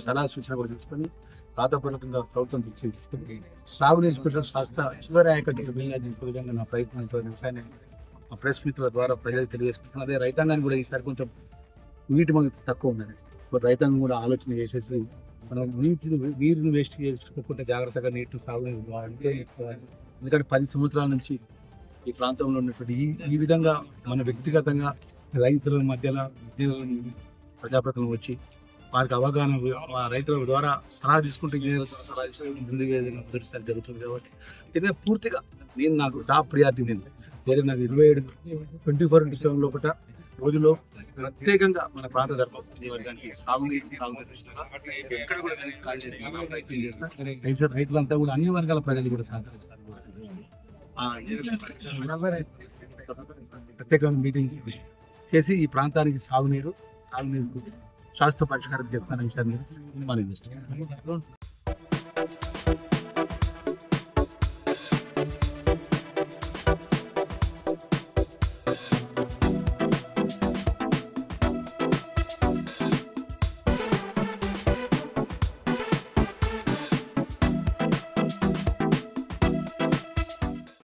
సలహా సూచన కూడా తీసుకొని రాతపూర్వకంగా ప్రభుత్వం తీసుకొని సాగునీరు స్పెషల్ శాస్త్ర చివరి ఆయకట్టు విధంగా నా ప్రయత్నంతో విషయాన్ని ప్రెస్ మిత్రుల ద్వారా ప్రజలకు తెలియజేసుకుంటున్నాను. అదే రైతాంగాన్ని కూడా ఈసారి కొంచెం నీటి మనకు తక్కువ ఉన్నది. రైతాంగం కూడా ఆలోచన చేసేసి మనం నీరుని వేస్ట్ చేసుకోకుండా జాగ్రత్తగా నీటి సాగునీరు అంటే, ఎందుకంటే 10 సంవత్సరాల నుంచి ఈ ప్రాంతంలో ఉన్నటువంటి ఈ విధంగా మన వ్యక్తిగతంగా రైతుల మధ్యలో ప్రజాప్రతినిధులు వచ్చి వారికి అవగాహన రైతుల ద్వారా సలహా తీసుకుంటే ముందుగా మొదటిసారి జరుగుతుంది. కాబట్టి ఇదే పూర్తిగా నాకు టాప్ ప్రియారిటీ లేదు. వేరే నాకు 24/7 లోపల రోజులో ప్రత్యేకంగా మన ప్రాంత ధర్మవర్గానికి సాగునీరు ఎక్కడ కూడా ప్రయత్నం చేస్తా. రైతులంతా కూడా అన్ని వర్గాల ప్రజలు కూడా సహకరిస్తారు. ప్రత్యేకమైన మీటింగ్ చేసి ఈ ప్రాంతానికి సాగునీరు శాశ్వత పరిష్కారం చేస్తాననే విషయాన్ని మనం చేస్తాం.